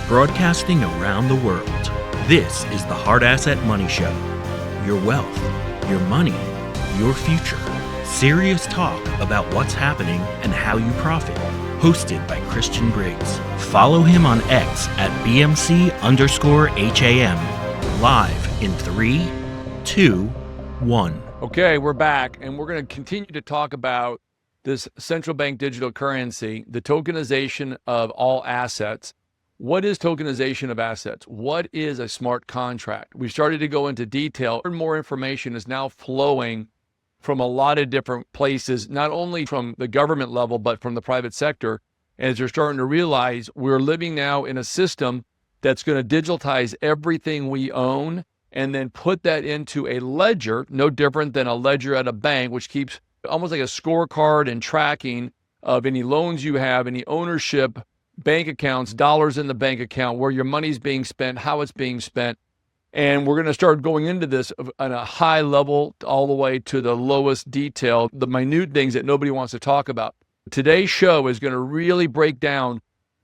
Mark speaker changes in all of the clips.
Speaker 1: broadcasting around the world. This is the Hard Asset Money Show. Your wealth, your money, your future. Serious talk about what's happening and how you profit. Hosted by Christian Briggs. Follow him on X at BMC_HAM. Live in 3, 2, 1.
Speaker 2: Okay, we're back, and we're going to continue to talk about this central bank digital currency, the tokenization of all assets. What is tokenization of assets? What is a smart contract? We started to go into detail, and more information is now flowing from a lot of different places, not only from the government level, but from the private sector, as they're starting to realize we're living now in a system that's going to digitize everything we own and then put that into a ledger, no different than a ledger at a bank, which keeps almost like a scorecard and tracking of any loans you have, any ownership, bank accounts, dollars in the bank account, where your money's being spent, how it's being spent. And we're going to start going into this on a high level all the way to the lowest detail, the minute things that nobody wants to talk about. Today's show is going to really break down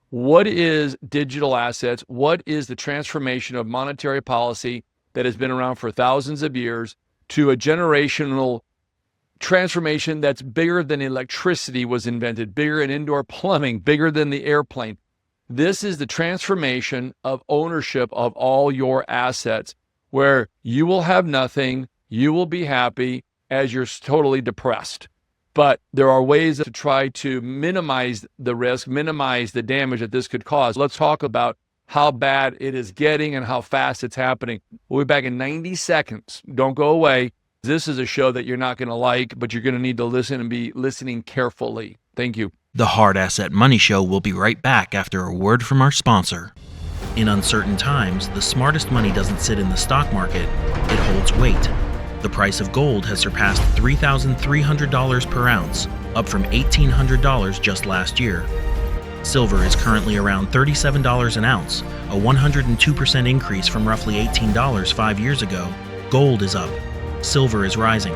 Speaker 2: what is digital assets, what is the transformation of monetary policy that has been around for thousands of years to a generational transformation that's bigger than electricity was invented, bigger than indoor plumbing, bigger than the airplane. This is the transformation of ownership of all your assets, where you will have nothing, you will be happy as you're totally depressed. But there are ways to try to minimize the risk, minimize the damage that this could cause. Let's talk about how bad it is getting and how fast it's happening. We'll be back in 90 seconds. Don't go away. This is a show that you're not going to like, but you're going to need to listen and be listening carefully. Thank you.
Speaker 1: The Hard Asset Money Show will be right back after a word from our sponsor. In uncertain times, the smartest money doesn't sit in the stock market, it holds weight. The price of gold has surpassed $3,300 per ounce, up from $1,800 just last year. Silver is currently around $37 an ounce, a 102% increase from roughly $18 5 years ago. Gold is up. Silver is rising,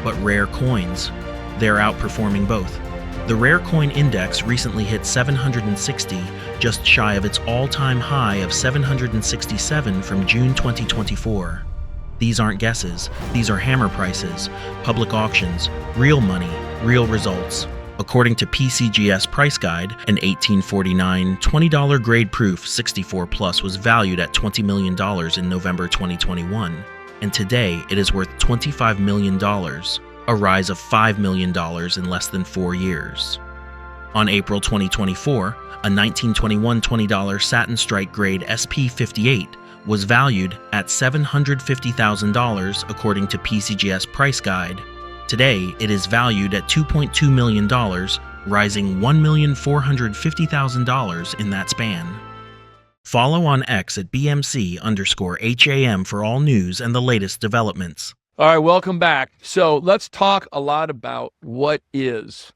Speaker 1: but rare coins, they're outperforming both. The rare coin index recently hit 760, just shy of its all-time high of 767 from June 2024. These aren't guesses, these are hammer prices, public auctions, real money, real results. According to PCGS Price Guide, an 1849 $20 grade proof 64 plus was valued at $20 million in November 2021. And today it is worth $25 million, a rise of $5 million in less than 4 years. On April 2024, a 1921 $20 satin strike grade SP58 was valued at $750,000 according to PCGS Price Guide. Today it is valued at $2.2 million, rising $1,450,000 in that span. Follow on X at BMC_HAM for all news and the latest developments.
Speaker 2: All right, welcome back. So let's talk a lot about what is.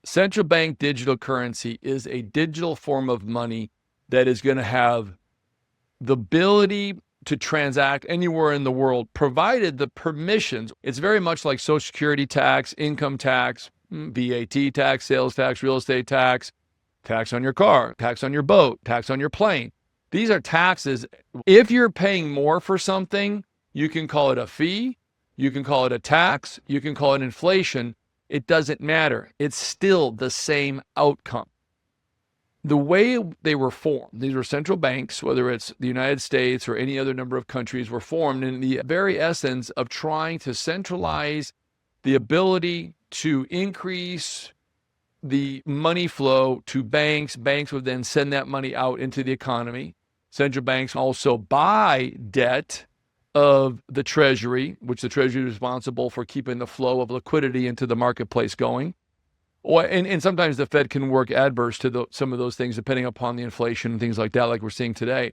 Speaker 2: Central bank digital currency is a digital form of money that is going to have the ability to transact anywhere in the world, provided the permissions. It's very much like Social Security tax, income tax, VAT tax, sales tax, real estate tax, tax on your car, tax on your boat, tax on your plane. These are taxes. If you're paying more for something, you can call it a fee, you can call it a tax, you can call it inflation. It doesn't matter. It's still the same outcome. The way they were formed, these were central banks, whether it's the United States or any other number of countries, were formed in the very essence of trying to centralize the ability to increase the money flow to banks. Banks would then send that money out into the economy. Central banks also buy debt of the Treasury, which the Treasury is responsible for keeping the flow of liquidity into the marketplace going. And sometimes the Fed can work adverse to some of those things, depending upon the inflation and things like that, like we're seeing today.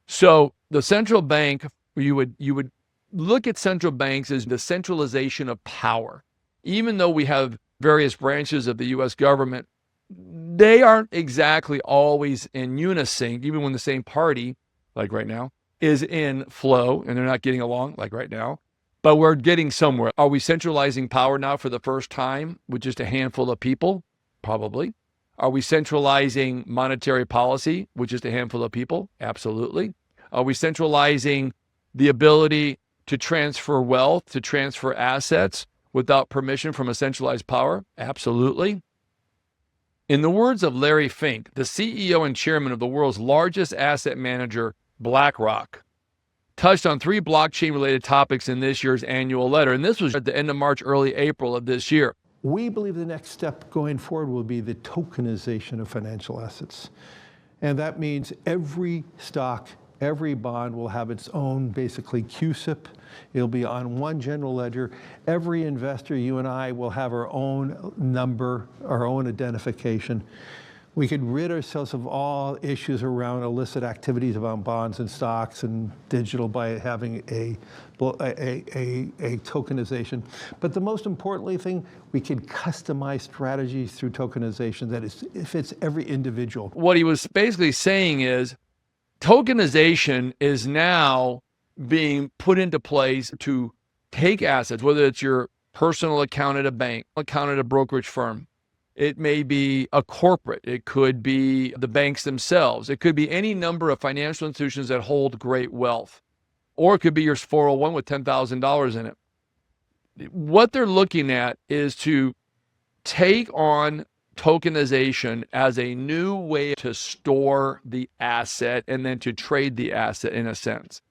Speaker 2: So the central bank, you would look at central banks as the centralization of power. Even though we have various branches of the U.S. government, they aren't exactly always in unison, even when the same party, like right now, is in flow and they're not getting along, like right now. But we're getting somewhere. Are we centralizing power now for the first time with just a handful of people? Probably. Are we centralizing monetary policy with just a handful of people? Absolutely. Are we centralizing the ability to transfer wealth, to transfer assets without permission from a centralized power? Absolutely. In the words of Larry Fink, the CEO and chairman of the world's largest asset manager, BlackRock, touched on 3 blockchain-related topics in this year's annual letter. And this was at the end of March, early April of this year.
Speaker 3: We believe the next step going forward will be the tokenization of financial assets. And that means every stock, every bond will have its own, basically, CUSIP. It'll be on one general ledger. Every investor, you and I, will have our own number, our own identification. We could rid ourselves of all issues around illicit activities about bonds and stocks and digital by having a tokenization. But the most importantly thing, we could customize strategies through tokenization that fits every individual.
Speaker 2: What he was basically saying is tokenization is now being put into place to take assets, whether it's your personal account at a bank, account at a brokerage firm. It may be a corporate. It could be the banks themselves. It could be any number of financial institutions that hold great wealth. Or it could be your 401 with $10,000 in it. What they're looking at is to take on tokenization as a new way to store the asset and then to trade the asset in a sense.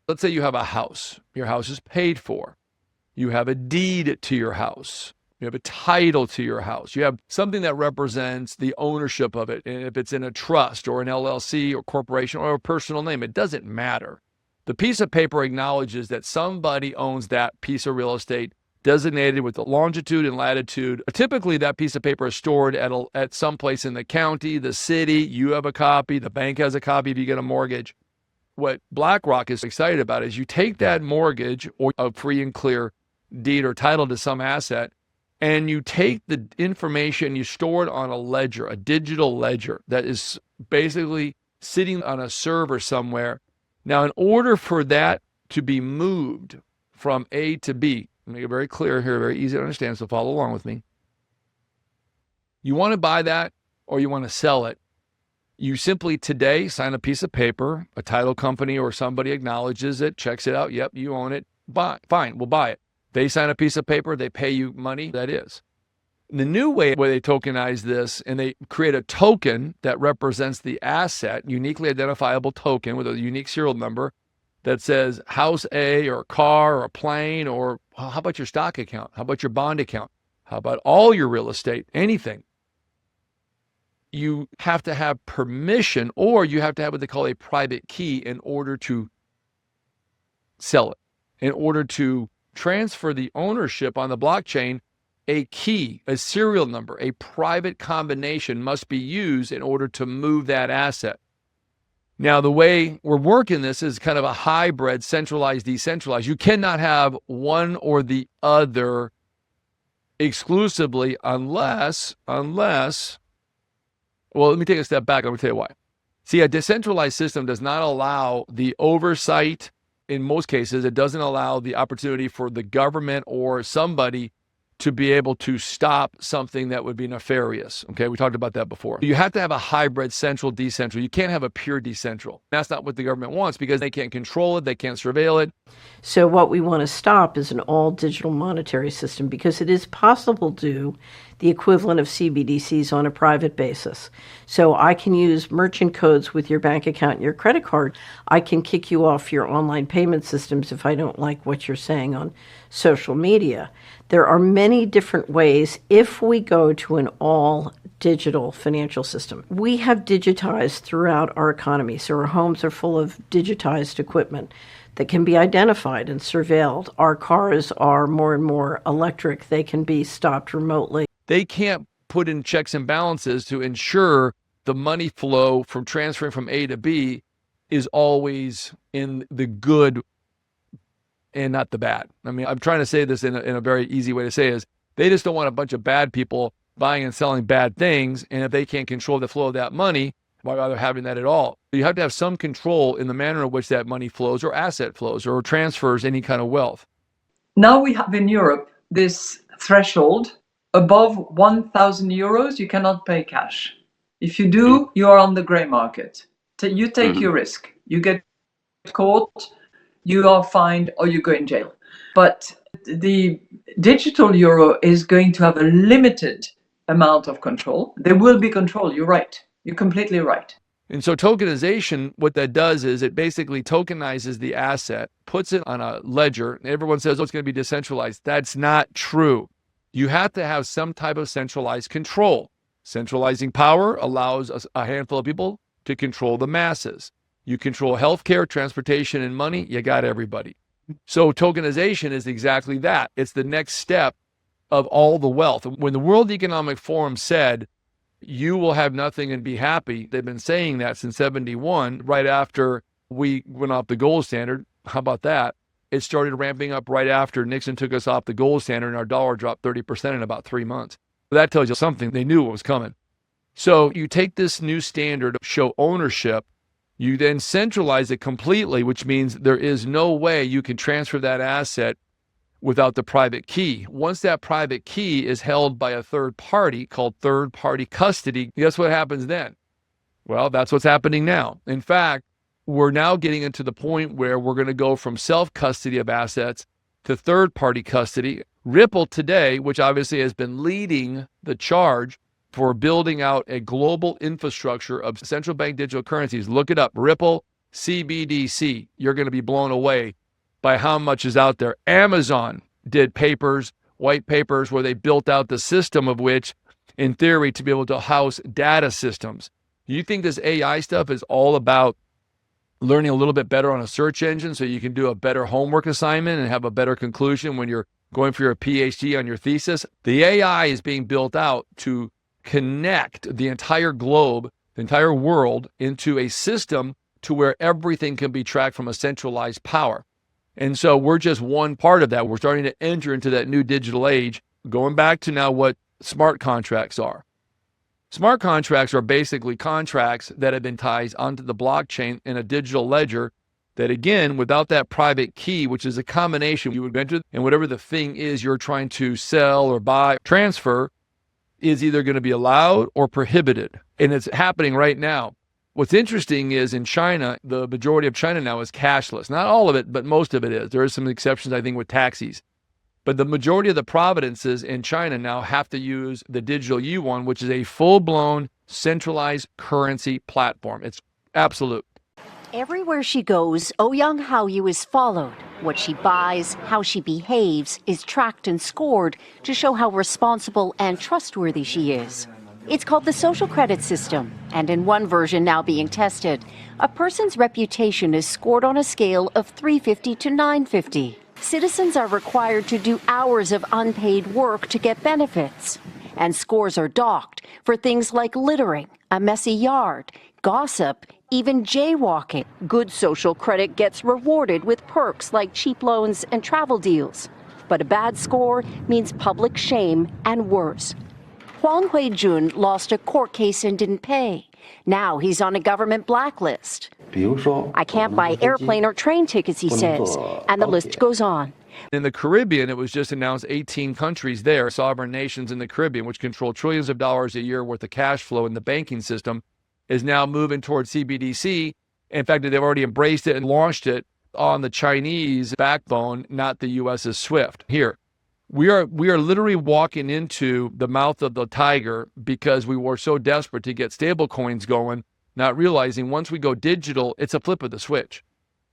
Speaker 2: Let's say you have a house. Your house is paid for. You have a deed to your house. You have a title to your house. You have something that represents the ownership of it. And if it's in a trust or an LLC or corporation or a personal name, it doesn't matter. The piece of paper acknowledges that somebody owns that piece of real estate designated with the longitude and latitude. Typically, that piece of paper is stored at some place in the county, the city. You have a copy. The bank has a copy if you get a mortgage. What BlackRock is excited about is you take that mortgage or a free and clear deed or title to some asset, and you take the information, you store it on a ledger, a digital ledger that is basically sitting on a server somewhere. Now, in order for that to be moved from A to B, make it very clear here, very easy to understand, so follow along with me. You want to buy that or you want to sell it. You simply today sign a piece of paper, a title company or somebody acknowledges it, checks it out. Yep, you own it. Fine, we'll buy it. They sign a piece of paper, they pay you money, that is. The new way where they tokenize this and they create a token that represents the asset, uniquely identifiable token with a unique serial number that says house A or a car or a plane or how about your stock account? How about your bond account? How about all your real estate? Anything. You have to have permission or you have to have what they call a private key in order to sell it, in order to transfer the ownership on the blockchain. A key, a serial number, a private combination must be used in order to move that asset. Now, the way we're working this is kind of a hybrid, centralized, decentralized. You cannot have one or the other exclusively unless, well, let me take a step back. Let me tell you why. See, a decentralized system does not allow the oversight. In most cases, it doesn't allow the opportunity for the government or somebody to be able to stop something that would be nefarious. Okay, we talked about that before. You have to have a hybrid central, decentral. You can't have a pure decentral. That's not what the government wants because they can't control it, they can't surveil it.
Speaker 4: So what we want to stop is an all digital monetary system because it is possible to do the equivalent of CBDCs on a private basis. So I can use merchant codes with your bank account and your credit card. I can kick you off your online payment systems if I don't like what you're saying on social media. There are many different ways if we go to an all digital financial system. We have digitized throughout our economy, so our homes are full of digitized equipment that can be identified and surveilled. Our cars are more and more electric. They can be stopped remotely.
Speaker 2: They can't put in checks and balances to ensure the money flow from transferring from A to B is always in the good and not the bad. I mean, I'm trying to say this in a very easy way to say is they just don't want a bunch of bad people buying and selling bad things. And if they can't control the flow of that money, why bother having that at all? You have to have some control in the manner in which that money flows or asset flows or transfers any kind of wealth.
Speaker 5: Now we have in Europe this threshold above 1,000 euros, you cannot pay cash. If you do, you are on the gray market. You take your risk. You get caught, you are fined, or you go in jail. But the digital euro is going to have a limited amount of control. There will be control. You're right. You're completely right.
Speaker 2: And so tokenization, what that does is it basically tokenizes the asset, puts it on a ledger, and everyone says, oh, it's going to be decentralized. That's not true. You have to have some type of centralized control. Centralizing power allows a handful of people to control the masses. You control healthcare, transportation, and money, you got everybody. So tokenization is exactly that. It's the next step of all the wealth. When the World Economic Forum said, you will have nothing and be happy, they've been saying that since 71, right after we went off the gold standard. How about that? It started ramping up right after Nixon took us off the gold standard and our dollar dropped 30% in about 3 months. That tells you something. They knew what was coming. So you take this new standard, show ownership, you then centralize it completely, which means there is no way you can transfer that asset without the private key. Once that private key is held by a third party called third party custody, guess what happens then? Well, that's what's happening now. In fact, we're now getting into the point where we're going to go from self-custody of assets to third party custody. Ripple today, which obviously has been leading the charge for building out a global infrastructure of central bank digital currencies. Look it up, Ripple, CBDC. You're going to be blown away by how much is out there. Amazon did papers, white papers, where they built out the system of which, in theory, to be able to house data systems. You think this AI stuff is all about learning a little bit better on a search engine so you can do a better homework assignment and have a better conclusion when you're going for your PhD on your thesis? The AI is being built out to connect the entire globe, the entire world, into a system to where everything can be tracked from a centralized power. And so we're just one part of that. We're starting to enter into that new digital age, going back to now what smart contracts are. Smart contracts are basically contracts that have been tied onto the blockchain in a digital ledger that, again, without that private key, which is a combination, you would enter, and whatever the thing is you're trying to sell or buy, transfer, is either going to be allowed or prohibited. And it's happening right now. What's interesting is in China, the majority of China now is cashless. Not all of it, but most of it is. There are some exceptions, I think, with taxis. But the majority of the provinces in China now have to use the digital yuan, which is a full-blown centralized currency platform. It's absolute.
Speaker 6: Everywhere she goes, Ouyang Haoyu is followed. What she buys, how she behaves, is tracked and scored to show how responsible and trustworthy she is. It's called the social credit system, and in one version now being tested, a person's reputation is scored on a scale of 350 to 950. Citizens are required to do hours of unpaid work to get benefits, and scores are docked for things like littering, a messy yard, gossip, even jaywalking. Good social credit gets rewarded with perks like cheap loans and travel deals. But a bad score means public shame and worse. Huang Huijun lost a court case and didn't pay. Now he's on a government blacklist. I can't buy airplane or train tickets, he says, and the list goes on.
Speaker 2: In the Caribbean, it was just announced 18 countries there, sovereign nations in the Caribbean, which control trillions of dollars a year worth of cash flow in the banking system, is now moving towards CBDC. In fact, they've already embraced it and launched it on the Chinese backbone, not the US's SWIFT. Here, we are literally walking into the mouth of the tiger because we were so desperate to get stable coins going, not realizing once we go digital, it's a flip of the switch.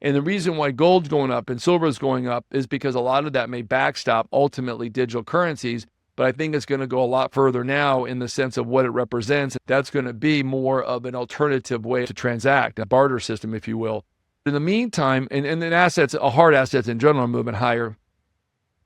Speaker 2: And the reason why gold's going up and silver's going up is because a lot of that may backstop ultimately digital currencies. But I think it's going to go a lot further now in the sense of what it represents. That's going to be more of an alternative way to transact, a barter system, if you will. In the meantime, and then assets, hard assets in general are moving higher,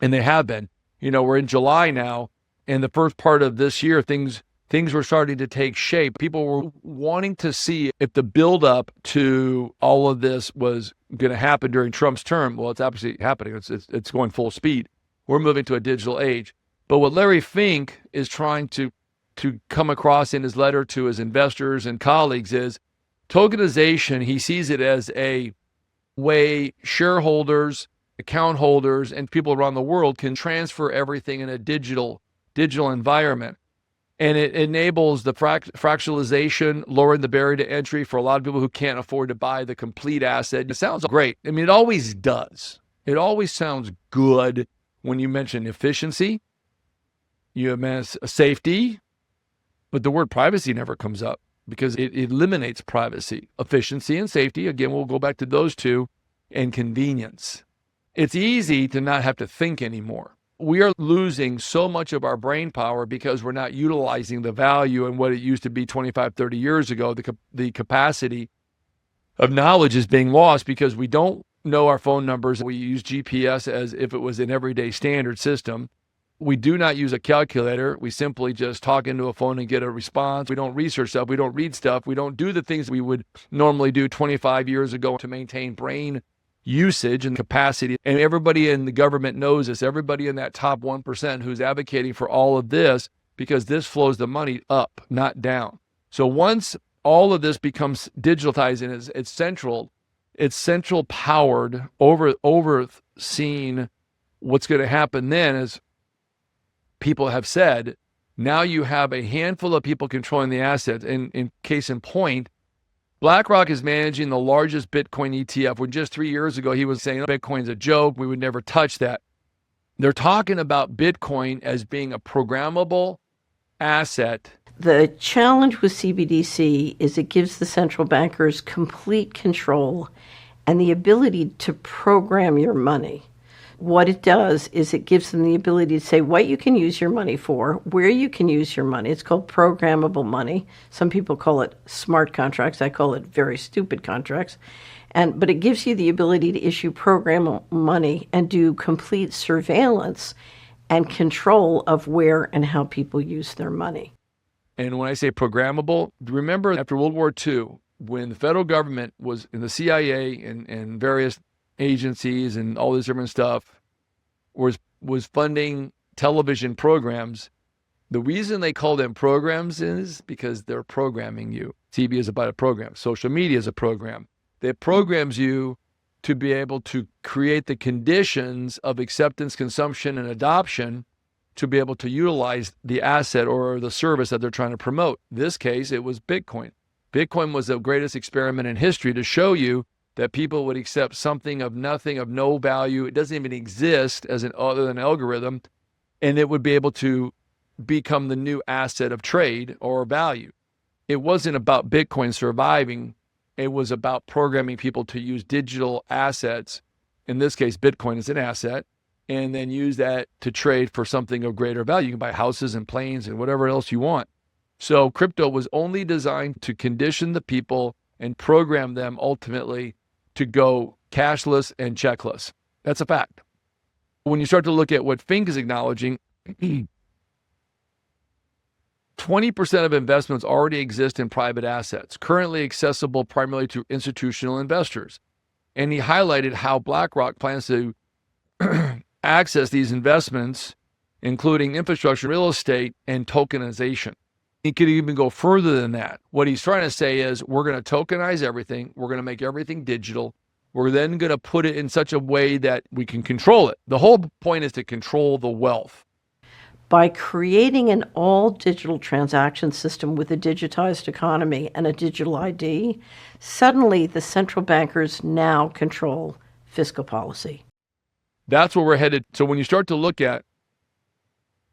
Speaker 2: and they have been. You know, we're in July now, and the first part of this year, things were starting to take shape. People were wanting to see if the buildup to all of this was going to happen during Trump's term. Well, it's absolutely happening. It's going full speed. We're moving to a digital age. But what Larry Fink is trying to come across in his letter to his investors and colleagues is tokenization. He sees it as a way shareholders, account holders, and people around the world can transfer everything in a digital digital environment. And it enables the fractionalization, lowering the barrier to entry for a lot of people who can't afford to buy the complete asset. It sounds great. I mean, it always does. It always sounds good when you mention efficiency, you mention safety, but the word privacy never comes up because it eliminates privacy. Efficiency and safety, again, we'll go back to those two, and convenience. It's easy to not have to think anymore. We are losing so much of our brain power because we're not utilizing the value and what it used to be 25, 30 years ago. The capacity of knowledge is being lost because we don't know our phone numbers. We use GPS as if it was an everyday standard system. We do not use a calculator. We simply just talk into a phone and get a response. We don't research stuff. We don't read stuff. We don't do the things we would normally do 25 years ago to maintain brain usage and capacity. And everybody in the government knows this. Everybody in that top 1% who's advocating for all of this, because this flows the money up, not down. So once all of this becomes digitalized and it's central powered, overseen, what's going to happen then is people have said, now you have a handful of people controlling the assets. And in case in point, BlackRock is managing the largest Bitcoin ETF, when just 3 years ago he was saying Bitcoin's a joke, we would never touch that. They're talking about Bitcoin as being a programmable asset.
Speaker 4: The challenge with CBDC is it gives the central bankers complete control and the ability to program your money. What it does is it gives them the ability to say what you can use your money for, where you can use your money. It's called programmable money. Some people call it smart contracts. I call it very stupid contracts. But it gives you the ability to issue programmable money and do complete surveillance and control of where and how people use their money.
Speaker 2: And when I say programmable, remember after World War II, when the federal government was in the CIA and various agencies and all this different stuff was funding television programs. The reason they call them programs is because they're programming you. TV is about a program. Social media is a program. That programs you to be able to create the conditions of acceptance, consumption, and adoption to be able to utilize the asset or the service that they're trying to promote. In this case, it was Bitcoin. Bitcoin was the greatest experiment in history to show you that people would accept something of nothing, of no value. It doesn't even exist as other than an algorithm, and it would be able to become the new asset of trade or value. It wasn't about Bitcoin surviving. It was about programming people to use digital assets. In this case, Bitcoin is an asset, and then use that to trade for something of greater value. You can buy houses and planes and whatever else you want. So crypto was only designed to condition the people and program them ultimately to go cashless and checkless. That's a fact. When you start to look at what Fink is acknowledging, 20% of investments already exist in private assets, currently accessible primarily to institutional investors. And he highlighted how BlackRock plans to access these investments, including infrastructure, real estate, and tokenization. He could even go further than that. What he's trying to say is we're going to tokenize everything. We're going to make everything digital. We're then going to put it in such a way that we can control it. The whole point is to control the wealth.
Speaker 4: By creating an all-digital transaction system with a digitized economy and a digital ID, suddenly the central bankers now control fiscal policy.
Speaker 2: That's where we're headed. So when you start to look at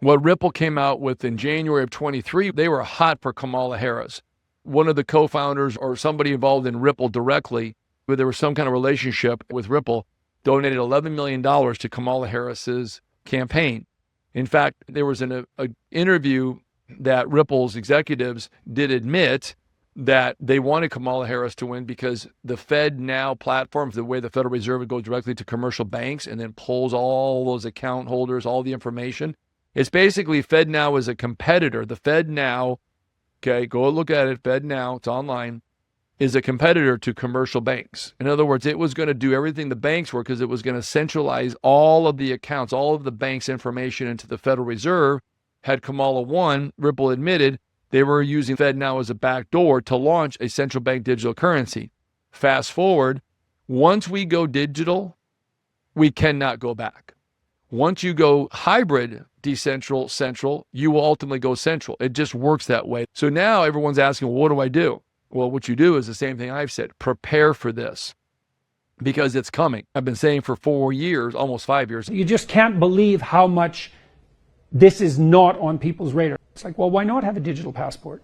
Speaker 2: what Ripple came out with in January of 23, they were hot for Kamala Harris. One of the co-founders or somebody involved in Ripple directly, where there was some kind of relationship with Ripple, donated $11 million to Kamala Harris's campaign. In fact, there was an interview that Ripple's executives did admit that they wanted Kamala Harris to win because the Fed Now platform, the way the Federal Reserve would go directly to commercial banks and then pulls all those account holders, all the information. It's basically Fed Now is a competitor. The Fed Now, okay, go look at it. Fed Now, it's online, is a competitor to commercial banks. In other words, it was going to do everything the banks were because it was going to centralize all of the accounts, all of the bank's information into the Federal Reserve. Had Kamala won, Ripple admitted they were using Fed Now as a backdoor to launch a central bank digital currency. Fast forward, once we go digital, we cannot go back. Once you go hybrid, decentral, central, you will ultimately go central. It just works that way. So now everyone's asking, well, what do I do? Well, what you do is the same thing I've said. Prepare for this because it's coming. I've been saying for 4 years, almost 5 years.
Speaker 7: You just can't believe how much this is not on people's radar. It's like, well, why not have a digital passport?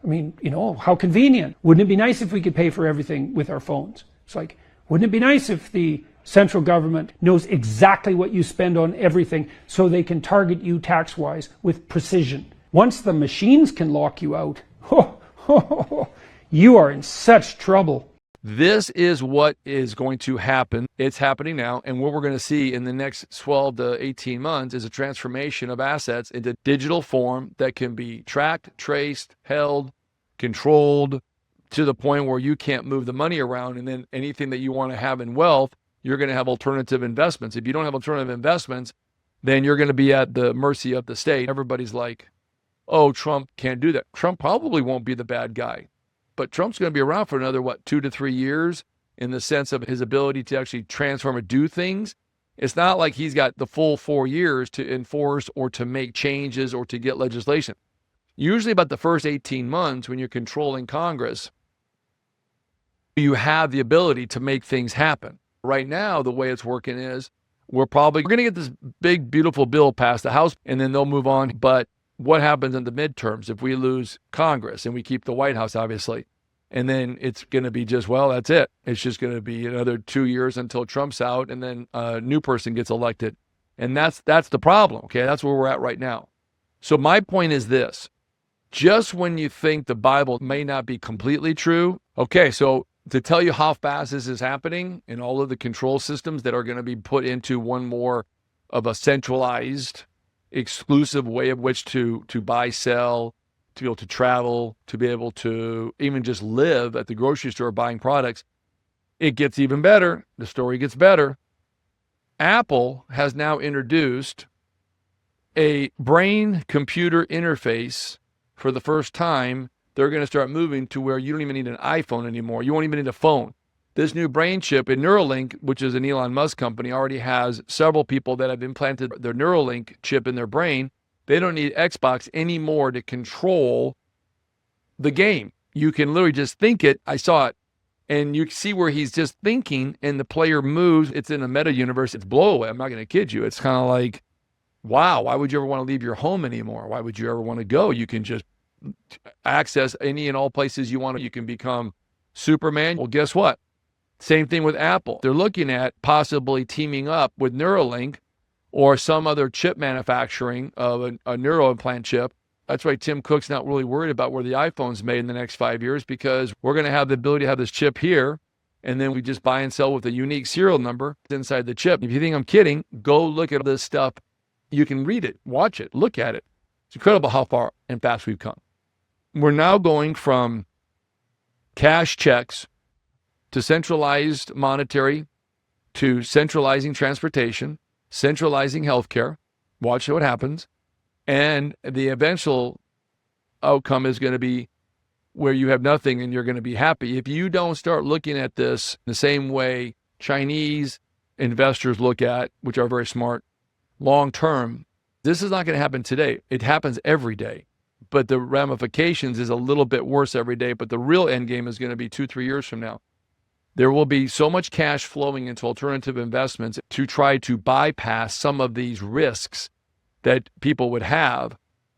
Speaker 7: I mean, how convenient. Wouldn't it be nice if we could pay for everything with our phones? It's like, wouldn't it be nice if the central government knows exactly what you spend on everything so they can target you tax-wise with precision? Once the machines can lock you out, you are in such trouble.
Speaker 2: This is what is going to happen. It's happening now. And what we're going to see in the next 12 to 18 months is a transformation of assets into digital form that can be tracked, traced, held, controlled to the point where you can't move the money around. And then anything that you want to have in wealth, you're going to have alternative investments. If you don't have alternative investments, then you're going to be at the mercy of the state. Everybody's like, oh, Trump can't do that. Trump probably won't be the bad guy. But Trump's going to be around for another, 2 to 3 years in the sense of his ability to actually transform and do things. It's not like he's got the full 4 years to enforce or to make changes or to get legislation. Usually about the first 18 months when you're controlling Congress, you have the ability to make things happen. Right now, the way it's working is we're going to get this big, beautiful bill passed the House, and then they'll move on. But what happens in the midterms if we lose Congress and we keep the White House, obviously? And then it's going to be just, well, that's it. It's just going to be another 2 years until Trump's out and then a new person gets elected. And that's the problem, okay? That's where we're at right now. So my point is this. Just when you think the Bible may not be completely true, okay, so to tell you how fast this is happening and all of the control systems that are going to be put into one more of a centralized, exclusive way of which to buy, sell, to be able to travel, to be able to even just live at the grocery store buying products, it gets even better. The story gets better. Apple has now introduced a brain-computer interface for the first time. They're going to start moving to where you don't even need an iPhone anymore. You won't even need a phone. This new brain chip in Neuralink, which is an Elon Musk company, already has several people that have implanted their Neuralink chip in their brain. They don't need Xbox anymore to control the game. You can literally just think it. I saw it. And you see where he's just thinking and the player moves. It's in a meta universe. It's blow away. I'm not going to kid you. It's kind of like, wow, why would you ever want to leave your home anymore? Why would you ever want to go? You can just access any and all places you want. You can become Superman. Well, guess what? Same thing with Apple. They're looking at possibly teaming up with Neuralink or some other chip manufacturing of a neural implant chip. That's why Tim Cook's not really worried about where the iPhone's made in the next 5 years, because we're going to have the ability to have this chip here, and then we just buy and sell with a unique serial number inside the chip. If you think I'm kidding, go look at this stuff. You can read it, watch it, look at it. It's incredible how far and fast we've come. We're now going from cash checks to centralized monetary, to centralizing transportation, centralizing healthcare. Watch what happens. And the eventual outcome is going to be where you have nothing and you're going to be happy. If you don't start looking at this the same way Chinese investors look at, which are very smart, long term, this is not going to happen today. It happens every day. But the ramifications is a little bit worse every day. But the real end game is going to be 2-3 years from now. There will be so much cash flowing into alternative investments to try to bypass some of these risks that people would have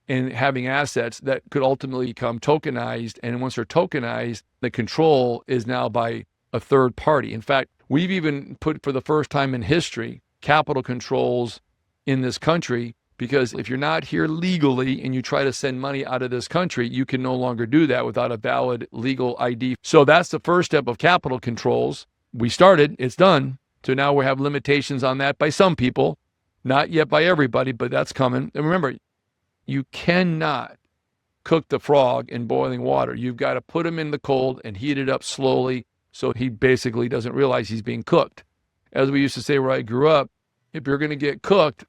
Speaker 2: in having assets that could ultimately become tokenized. And once they're tokenized, the control is now by a third party. In fact, we've even put, for the first time in history, capital controls in this country, because if you're not here legally and you try to send money out of this country, you can no longer do that without a valid legal ID. So that's the first step of capital controls. We started, it's done. So now we have limitations on that by some people, not yet by everybody, but that's coming. And remember, you cannot cook the frog in boiling water. You've got to put him in the cold and heat it up slowly so he basically doesn't realize he's being cooked. As we used to say where I grew up, if you're going to get cooked,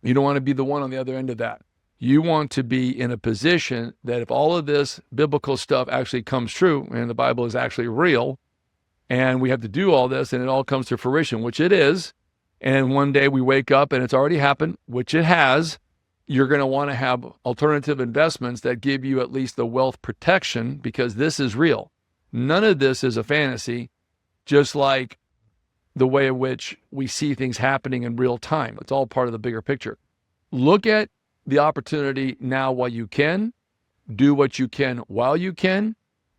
Speaker 2: you don't want to be the one on the other end of that. You want to be in a position that if all of this biblical stuff actually comes true, and the Bible is actually real, and we have to do all this, and it all comes to fruition, which it is, and one day we wake up and it's already happened, which it has, you're going to want to have alternative investments that give you at least the wealth protection, because this is real. None of this is a fantasy, just like the way in which we see things happening in real time. It's all part of the bigger picture. Look at the opportunity now while you can. Do what you can while you can,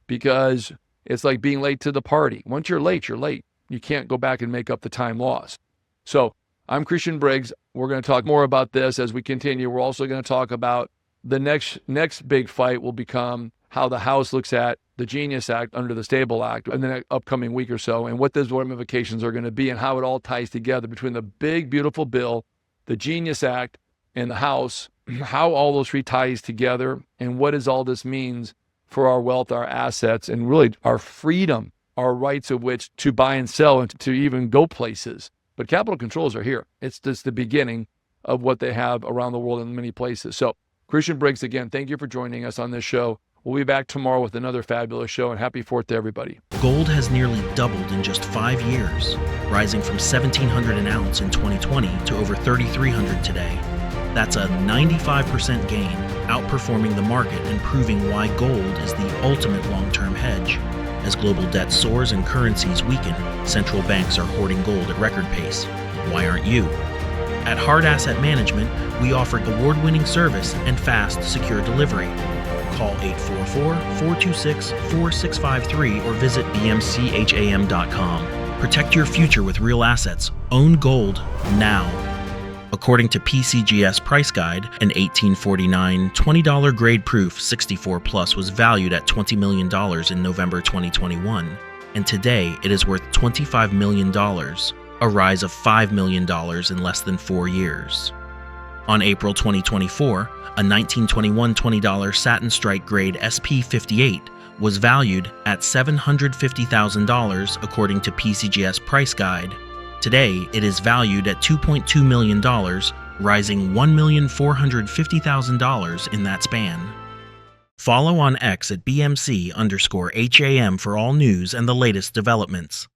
Speaker 2: because it's like being late to the party. Once you're late, you're late. You can't go back and make up the time lost. So I'm Christian Briggs. We're going to talk more about this as we continue. We're also going to talk about the next big fight will become how the House looks at the Genius Act under the Stable Act in the upcoming week or so, and what those ramifications are going to be and how it all ties together between the big, beautiful bill, the Genius Act, and the House, how all those three ties together, and what does all this means for our wealth, our assets, and really our freedom, our rights of which to buy and sell and to even go places. But capital controls are here. It's just the beginning of what they have around the world in many places. So Christian Briggs, again, thank you for joining us on this show. We'll be back tomorrow with another fabulous show, and happy 4th to everybody.
Speaker 1: Gold has nearly doubled in just 5 years, rising from $1,700 an ounce in 2020 to over $3,300 today. That's a 95% gain, outperforming the market and proving why gold is the ultimate long-term hedge. As global debt soars and currencies weaken, central banks are hoarding gold at record pace. Why aren't you? At Hard Asset Management, we offer award-winning service and fast, secure delivery. Call 844-426-4653 or visit bmcham.com. Protect your future with real assets. Own gold now. According to PCGS Price Guide, an 1849 $20 grade proof 64 plus was valued at $20 million in November 2021, and today it is worth $25 million, a rise of $5 million in less than 4 years. On April 2024, a 1921 $20 satin strike grade SP58 was valued at $750,000 according to PCGS Price Guide. Today, it is valued at $2.2 million, rising $1,450,000 in that span. Follow on X at BMC_HAM for all news and the latest developments.